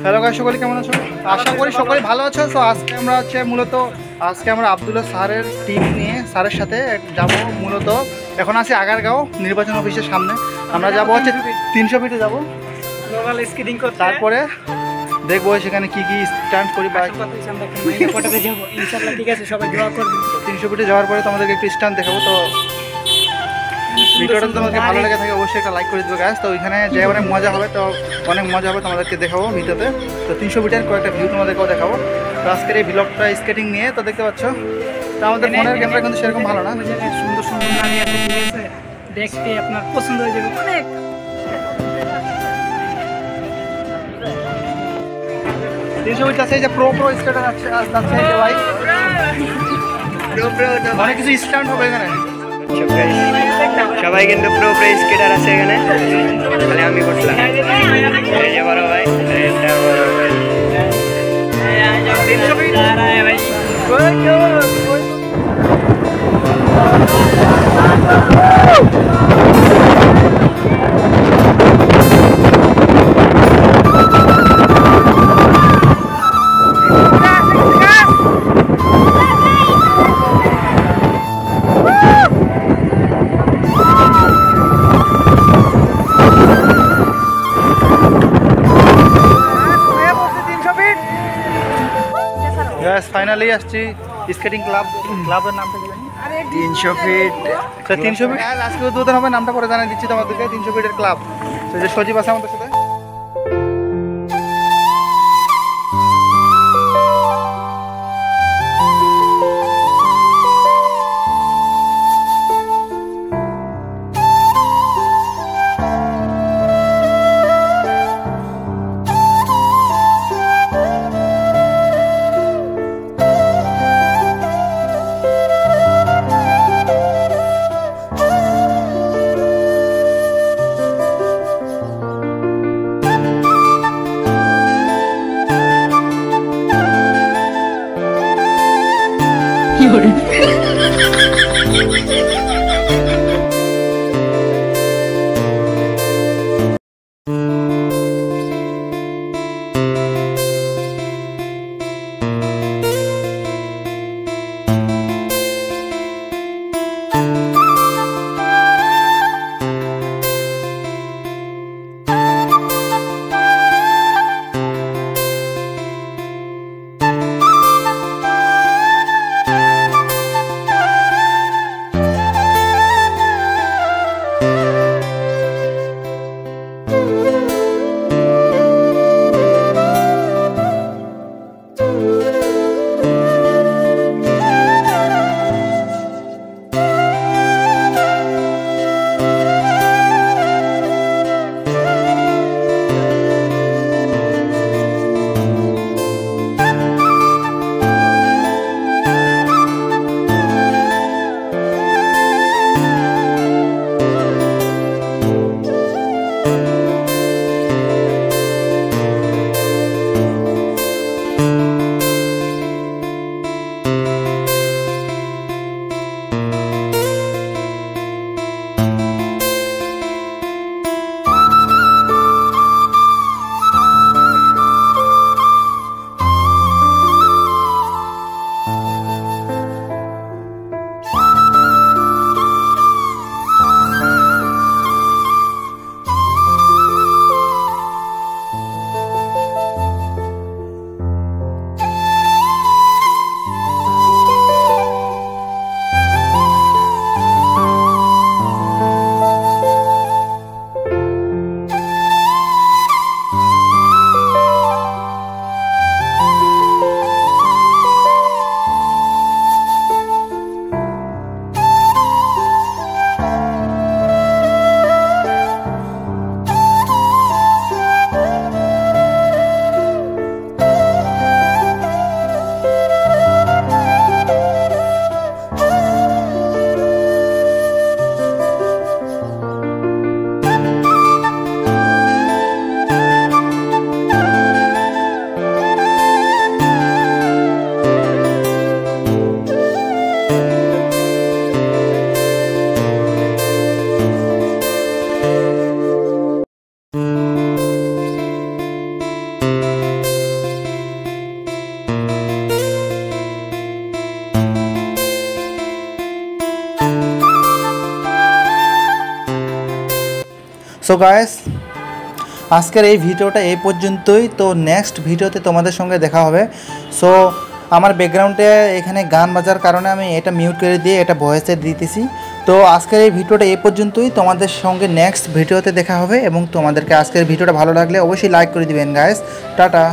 Hello guys, সকলে কেমন আছো? আশা করি সকলে ভালো আছো। তো আজকে আমরা আব্দুল্লাহ স্যারের টিম নিয়ে স্যারের সাথে যাব। মূলত এখন আছি আগারগাঁও নির্বাচন অফিসের সামনে। আমরা যাব হচ্ছে 300 ফিটে যাব, স্কেটিং করতে। তারপরে দেখবো সেখানে কি কি স্ট্যান্ড করি বা ইনশাআল্লাহ ঠিক আছে, সবাই দোয়া করবেন। 300 ফিটে যাওয়ার পরে তোমাদেরকে একটু স্ট্যান্ড দেখাবো। তো ভিডিওটা তোমাদেরকে ভালো লেগে থাকে অবশ্যই একটা লাইক করে দেবে গাইস। তো ওইখানে যে অনেক মজা হবে, তো অনেক মজা হবে তোমাদেরকে দেখাবো ভিডিওতে। তো 300 ফিটের কয়েকটা ভিউ তোমাদেরকেও দেখাবো। তো আজকের এই ব্লগটা স্কেটিং নিয়ে তো দেখতে পাচ্ছ। তো আমাদের ফোনের ক্যামেরা কিন্তু সেরকম ভালো না। সুন্দর সুন্দর নারী আছে, ঠিক আছে, দেখতে আপনার পছন্দ হয়ে যাবে অনেক। 300 ফিট আছে, এই যে প্রো স্কেটার আছে ভাই, অনেক কিছু স্ট্যান্ড হবে এখানে। সবাই কিন্তু প্রো স্কেটার আছে এখানে, তাহলে আমি করলাম। এই যে বড় ভাই, এটা বড় ভাই, 300 ফিট ফাইনালি আসছি স্কেটিং ক্লাবের নামটা কি জানি? 300 ফিট। 300 ফিট আজকে উদ্বোধন হবে, নামটা পরে জানিয়ে দিচ্ছি তোমাদেরকে। 300 ফিটের ক্লাব, তো যে সজীব আছে আমাদের সাথে। সো গাইস আজকের এই ভিডিওটা এই পর্যন্তই। তো নেক্সট ভিডিওতে তোমাদের সঙ্গে দেখা হবে। সো আমার ব্যাকগ্রাউন্ডে এখানে গান বাজার কারণে আমি এটা মিউট করে দিয়ে এটা ভয়েসে দিতেছি। তো আজকের এই ভিডিওটা এই পর্যন্তই, তোমাদের সঙ্গে নেক্সট ভিডিওতে দেখা হবে। এবং তোমাদেরকে আজকের ভিডিওটা ভালো লাগলে অবশ্যই লাইক করে দিবেন গাইস। টাটা।